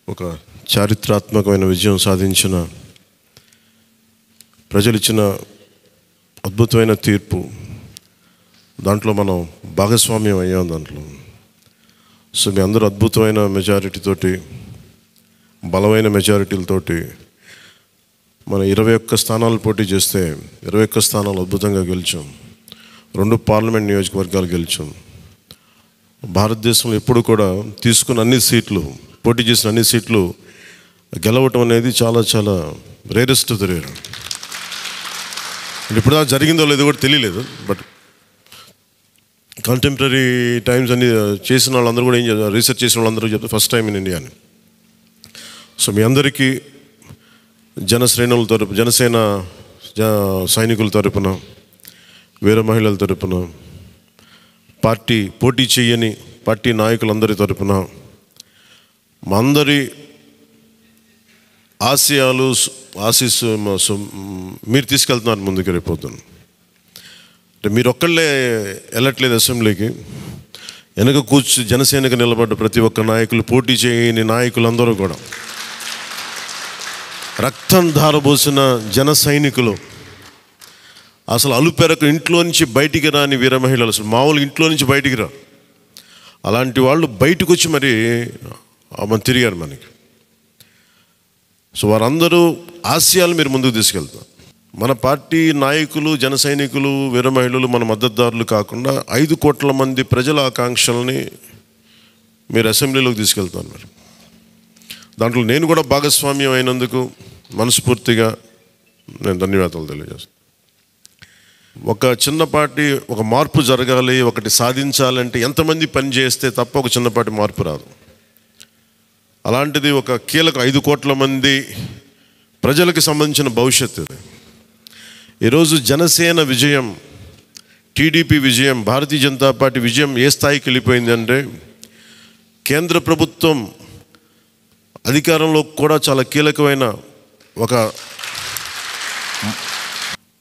ఒక చారిత్రాత్మకమైన విజయం సాధించిన ప్రజలు ఇచ్చిన అద్భుతమైన తీర్పు. దాంట్లో మనం భాగస్వామ్యం అయ్యాం దాంట్లో. సో మీ అందరూ అద్భుతమైన మెజారిటీతోటి, బలమైన మెజారిటీలతోటి మన 21 స్థానాలు పోటీ చేస్తే 21 స్థానాలు అద్భుతంగా గెలిచాం. 2 పార్లమెంట్ నియోజకవర్గాలు గెలిచాం. భారతదేశంలో ఎప్పుడు కూడా తీసుకున్న అన్ని సీట్లు, పోటీ చేసిన అన్ని సీట్లు గెలవటం అనేది చాలా చాలా రేరెస్ట్ ఆఫ్ ద రేర్. ఇప్పుడు దాకా జరిగిందో లేదో కూడా తెలియలేదు. బట్ కంటెంపరీ టైమ్స్ అన్ని చేసిన వాళ్ళందరూ కూడా ఏం చేస్తారు, రీసెర్చ్ చేసిన వాళ్ళందరూ చెప్తారు ఫస్ట్ టైం ఇన్ ఇండియా అని. సో మీ అందరికీ జనసేన సైనికుల తరపున, వీర మహిళల తరపున, పోటీ చేయని పార్టీ నాయకులందరి తరపున, మా అందరి ఆశీస్సు మీరు తీసుకెళ్తున్నారు ముందుకు. రేపొద్దున అంటే మీరు ఒక్కళ్ళే వెళ్ళట్లేదు అసెంబ్లీకి. వెనక జనసేనకు నిలబడ్డ ప్రతి ఒక్క నాయకులు, పోటీ చేయని నాయకులందరూ కూడా, రక్తం ధారబోసిన జన సైనికులు, అసలు అలుపెరకు ఇంట్లో నుంచి బయటికి రాని వీర మహిళలు, అసలు మామూలు ఇంట్లో నుంచి బయటికి రా, అలాంటి వాళ్ళు బయటకు వచ్చి మరి తిరిగారు మనకి. సో వారందరూ ఆశయాలు మీరు ముందుకు తీసుకెళ్తారు. మన పార్టీ నాయకులు, జన సైనికులు, వీర మహిళలు, మన మద్దతుదారులు కాకుండా 5 కోట్ల మంది ప్రజల ఆకాంక్షల్ని మీరు అసెంబ్లీలోకి తీసుకెళ్తాను. మరి దాంట్లో నేను కూడా భాగస్వామ్యం అయినందుకు మనస్ఫూర్తిగా నేను ధన్యవాదాలు తెలియజేస్తాను. ఒక చిన్నపాటి ఒక మార్పు జరగాలి, ఒకటి సాధించాలంటే ఎంతమంది పని చేస్తే తప్ప ఒక చిన్నపాటి మార్పు రాదు. అలాంటిది ఒక కీలక 5 కోట్ల మంది ప్రజలకు సంబంధించిన భవిష్యత్తు ఇది. ఈరోజు జనసేన విజయం, టీడీపీ విజయం, భారతీయ జనతా పార్టీ విజయం ఏ స్థాయికి వెళ్ళిపోయిందంటే, కేంద్ర ప్రభుత్వం అధికారంలో కూడా చాలా కీలకమైన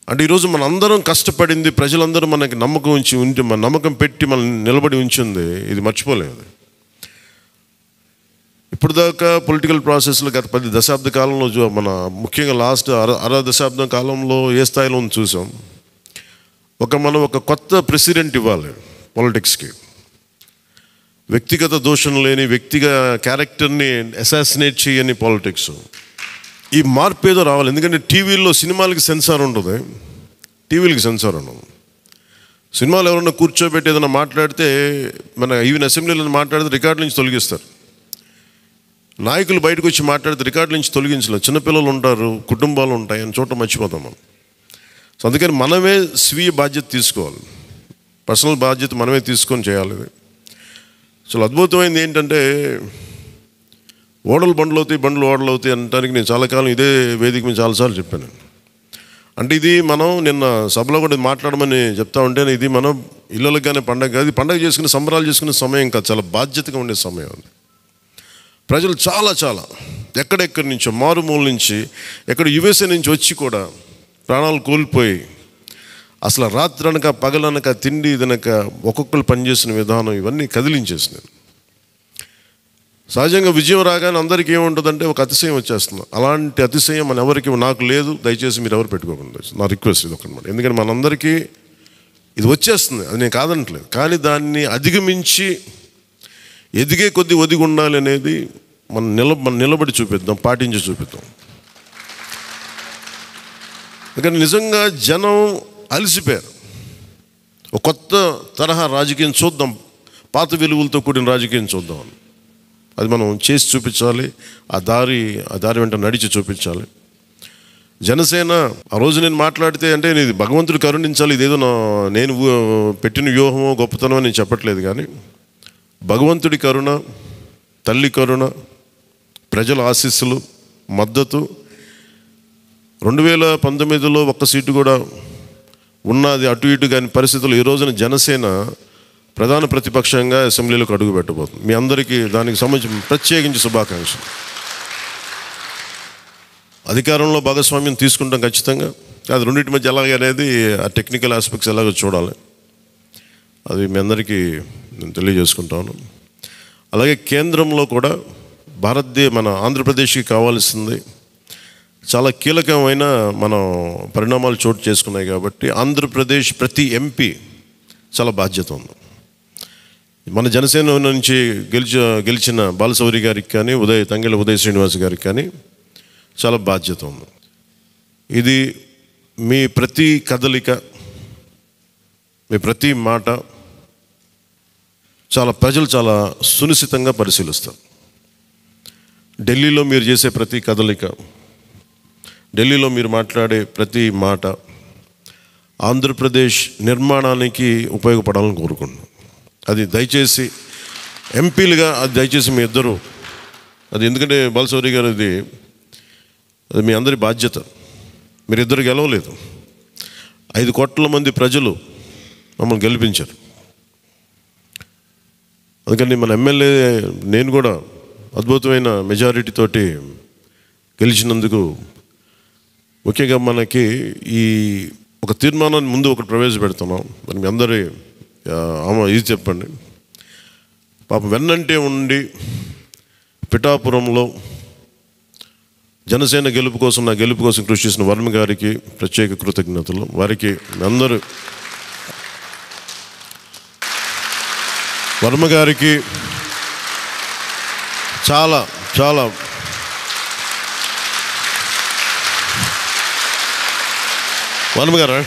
అంటే ఈరోజు మనందరం కష్టపడింది, ప్రజలందరూ మనకి నమ్మకం పెట్టి మనం నిలబడి ఉంచింది, ఇది మర్చిపోలేదు. ఇప్పుడు దాకా పొలిటికల్ ప్రాసెస్లో గత 10 దశాబ్ద కాలంలో మన ముఖ్యంగా లాస్ట్ అర దశాబ్దం కాలంలో ఏ స్థాయిలో చూసాం. మనం ఒక కొత్త ప్రెసిడెంట్ ఇవ్వాలి పాలిటిక్స్కి. వ్యక్తిగత దోషం లేని, క్యారెక్టర్ని అసాసినేట్ చేయని పాలిటిక్స్. ఈ మార్పు ఏదో రావాలి. ఎందుకంటే టీవీల్లో సినిమాలకి సెన్సార్ ఉంటుంది, టీవీలకి సెన్సార్ ఉండదు. సినిమాలు ఎవరన్నా కూర్చోబెట్టి ఏదైనా మాట్లాడితే, మన ఈవెన్ అసెంబ్లీలో మాట్లాడితే రికార్డుల నుంచి తొలగిస్తారు. నాయకులు బయటకు వచ్చి మాట్లాడితే రికార్డుల నుంచి తొలగించలేదు. చిన్నపిల్లలు ఉంటారు, కుటుంబాలు ఉంటాయి అని చోట మర్చిపోతాం మనం. సో అందుకని మనమే స్వీయ బాధ్యత తీసుకోవాలి, పర్సనల్ బాధ్యత మనమే తీసుకొని చేయాలి. చాలా అద్భుతమైనది ఏంటంటే, ఓడలు బండ్లు అవుతాయి అనడానికి నేను చాలా కాలం ఇదే వేదిక మీద చాలాసార్లు చెప్పాను. అంటే ఇది మనం నిన్న సభలో కూడా మాట్లాడమని చెప్తా ఉంటే, ఇది మనం ఇళ్ళకి కానీ పండగ కాదు, పండగ చేసుకునే సంబరాలు చేసుకునే సమయం కాదు, చాలా బాధ్యతగా ఉండే సమయం అది. ప్రజలు చాలా ఎక్కడెక్కడి నుంచో, మారుమూల నుంచి, ఎక్కడ యుఎస్ఏ నుంచి వచ్చి కూడా ప్రాణాలు కోల్పోయి, అసలు రాత్రనక పగలనక తిండి తినక ఒక్కొక్కరు పనిచేసిన విధానం ఇవన్నీ కదిలించేసినాయి. సహజంగా విజయం రాగానే అందరికీ ఏముంటుందంటే ఒక అతిశయం వచ్చేస్తుంది. అలాంటి అతిశయం నాకు లేదు. దయచేసి మీరు ఎవరు పెట్టుకోకుండా, నా రిక్వెస్ట్ ఇది ఒకనమాట. ఎందుకంటే మనందరికీ ఇది వచ్చేస్తుంది, అది నేను కాదనట్లేదు. కానీ దాన్ని అధిగమించి ఎదిగే కొద్దీ ఒదిగి ఉండాలి అనేది మనం నిలబడి చూపిద్దాం, పాటించి చూపిద్దాం. ఎందుకంటే నిజంగా జనం అలసిపోయారు. ఒక కొత్త తరహా రాజకీయం చూద్దాం, పాత విలువలతో కూడిన రాజకీయం చూద్దాం. అది మనం చేసి చూపించాలి, ఆ దారి వెంట నడిచి చూపించాలి. జనసేన ఆ రోజు నేను మాట్లాడితే, అంటే ఇది భగవంతుడు కరుణించాలి, ఇదేదో నేను పెట్టిన వ్యూహమో గొప్పతనమో నేను చెప్పట్లేదు. కానీ భగవంతుడి కరుణ, తల్లి కరుణ, ప్రజల ఆశీస్సులు, మద్దతు, 2019లో 1 సీటు కూడా ఉన్నది అటు ఇటు కాని పరిస్థితుల్లో ఈ రోజున జనసేన ప్రధాన ప్రతిపక్షంగా అసెంబ్లీలోకి అడుగు పెట్టబోతుంది. మీ అందరికీ దానికి సంబంధించి ప్రత్యేకించి శుభాకాంక్షలు. అధికారంలో భాగస్వామ్యం తీసుకుంటాం ఖచ్చితంగా. అది రెండింటి మధ్య ఎలాగ అనేది, ఆ టెక్నికల్ ఆస్పెక్ట్స్ ఎలాగో చూడాలి. అది మీ అందరికీ నేను తెలియజేసుకుంటాను. అలాగే కేంద్రంలో కూడా మన ఆంధ్రప్రదేశ్కి కావాల్సింది చాలా కీలకమైన పరిణామాలు చోటు చేసుకున్నాయి. కాబట్టి ఆంధ్రప్రదేశ్ ప్రతి ఎంపీ చాలా బాధ్యత ఉంది. మన జనసేన నుంచి గెలిచిన బాలశౌరి గారికి కానీ తంగెళ్ళ ఉదయ్ శ్రీనివాస్ గారికి కానీ చాలా బాధ్యత ఉంది. ఇది మీ ప్రతి కదలిక, మీ ప్రతి మాట ప్రజలు చాలా సునిశ్చితంగా పరిశీలిస్తారు. ఢిల్లీలో మీరు చేసే ప్రతి కదలిక, ఢిల్లీలో మీరు మాట్లాడే ప్రతి మాట ఆంధ్రప్రదేశ్ నిర్మాణానికి ఉపయోగపడాలని కోరుకుంటున్నాను. అది దయచేసి ఎంపీలుగా దయచేసి మీ ఇద్దరు ఎందుకంటే బాలశౌరి గారు అది మీ అందరి బాధ్యత. మీరిద్దరు గెలవలేదు, 5 కోట్ల మంది ప్రజలు మమ్మల్ని గెలిపించారు. అందుకని మన ఎమ్మెల్యే నేను కూడా అద్భుతమైన మెజారిటీ తోటి గెలిచినందుకు ముఖ్యంగా మనకి ఈ ఒక తీర్మానాన్ని ముందు ఒకటి ప్రవేశపెడుతున్నాం. మరి మీ అందరి ఇది చెప్పండి. పాపం వెన్నంటే ఉండి పిఠాపురంలో జనసేన గెలుపు కోసం కృషి చేసిన వర్మ గారికి ప్రత్యేక కృతజ్ఞతలు. వారికి అందరూ వర్మ గారికి చాలా చాలా వర్మ గారా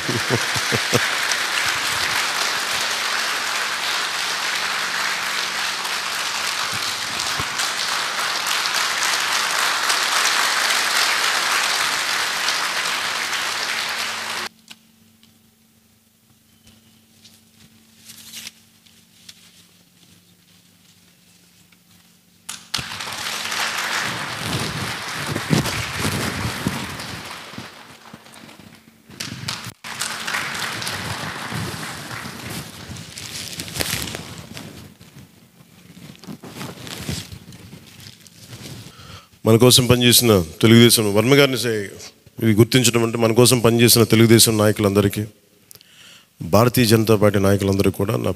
మన కోసం పనిచేసిన తెలుగుదేశం వర్మ గారిని ఇది గుర్తించడం అంటే మన కోసం పనిచేసిన తెలుగుదేశం నాయకులందరికీ, భారతీయ జనతా పార్టీ నాయకులందరికీ కూడా నా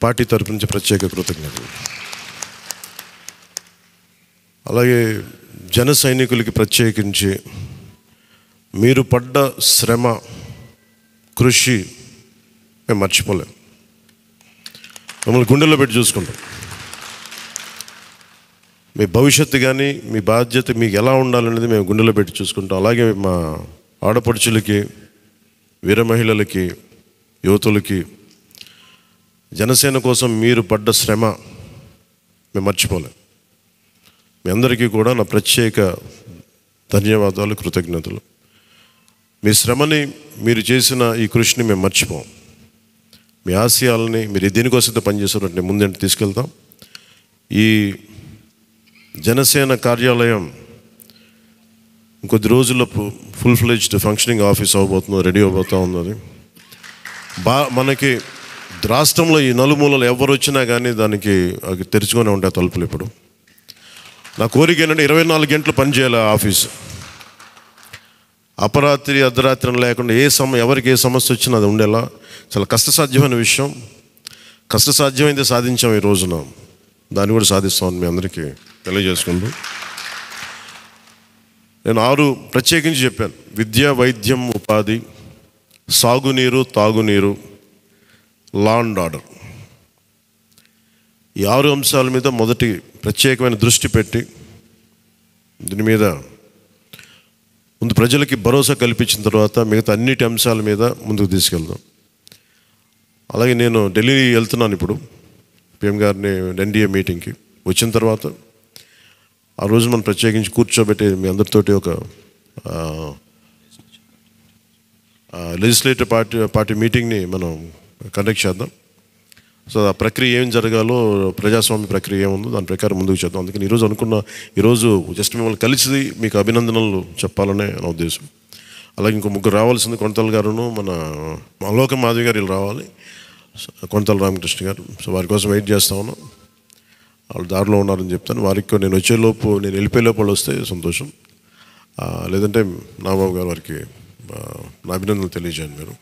పార్టీ తరపు నుంచి ప్రత్యేక కృతజ్ఞతలు. అలాగే జన సైనికులకి ప్రత్యేకించి మీరు పడ్డ శ్రమ, కృషి మేము మర్చిపోలేం. మమ్మల్ని గుండెల్లో పెట్టి చూసుకుంటాం. మీ భవిష్యత్తు కానీ మీ బాధ్యత మీకు ఎలా ఉండాలనేది మేము గుండెలో పెట్టి చూసుకుంటాం. అలాగే మా ఆడపడుచులకి, వీర మహిళలకి, యువతులకి జనసేన కోసం మీరు పడ్డ శ్రమ మేము మర్చిపోలేం. మీ అందరికీ కూడా నా ప్రత్యేక ధన్యవాదాలు, కృతజ్ఞతలు. మీ శ్రమని, మీరు చేసిన ఈ కృషిని మేము మర్చిపోం. మీ ఆశయాలని మీరు దేనికోసం పనిచేస్తారంటే ముందంటే తీసుకెళ్తాం. ఈ జనసేన కార్యాలయం ఇంకొద్ది రోజుల్లో ఫుల్ ఫ్లెడ్జ్డ్ ఫంక్షనింగ్ ఆఫీస్ అవబోతుంది, రెడీ అవబోతూ ఉన్నది. మనకి రాష్ట్రంలో ఈ నలుమూలలు ఎవరు వచ్చినా కానీ దానికి తెరుచుకొని ఉంటాయి తలుపులు. ఇప్పుడు నా కోరిక ఏంటంటే 24 గంటలు పనిచేయాలి ఆఫీసు. అపరాత్రి అర్ధరాత్రి లేకుండా ఎవరికి ఏ సమస్య వచ్చినా అది ఉండేలా చాలా కష్టసాధ్యమైన విషయం. కష్టసాధ్యమైతే సాధించాం ఈ రోజున, దాన్ని కూడా సాధిస్తామని మీ అందరికీ తెలియజేసుకుంటూ నేను 6 ప్రత్యేకించి చెప్పాను. విద్య, వైద్యం, ఉపాధి, సాగునీరు, తాగునీరు, లా అండ్ ఆర్డర్. ఈ 6 అంశాల మీద మొదటి ప్రత్యేకమైన దృష్టి పెట్టి దీని మీద ముందు ప్రజలకి భరోసా కల్పించిన తర్వాత మిగతా అన్నిటి అంశాల మీద ముందుకు తీసుకెళ్దాం. అలాగే నేను ఢిల్లీ వెళ్తున్నాను ఇప్పుడు పిఎం గారిని ఎన్డీఏ మీటింగ్కి. వచ్చిన తర్వాత ఆ రోజు మనం ప్రత్యేకించి కూర్చోబెట్టి మీ అందరితోటి ఒక లెజిస్లేటివ్ పార్టీ మీటింగ్ని మనం కండక్ట్ చేద్దాం. సో ఆ ప్రక్రియ ఏం జరగాలో, ప్రజాస్వామ్య ప్రక్రియ ఏముందో దాని ప్రకారం ముందుకు చేద్దాం. అందుకని ఈరోజు జస్ట్ మిమ్మల్ని కలిసి మీకు అభినందనలు చెప్పాలనే నా ఉద్దేశం. అలాగే ఇంకో 3 రావాల్సింది, కొనతల గారును మన లోక మాధవి గారు వీళ్ళు రావాలి, కొనతల రామకృష్ణ గారు. సో వారి కోసం వెయిట్ చేస్తా ఉన్నాం. వాళ్ళు దారిలో ఉన్నారని చెప్తాను. వారికి నేను వెళ్ళిపోయే లోపు వాళ్ళు వస్తే సంతోషం. లేదంటే నాగబాబు గారు వారికి నా అభినందనలు తెలియజేయండి మీరు.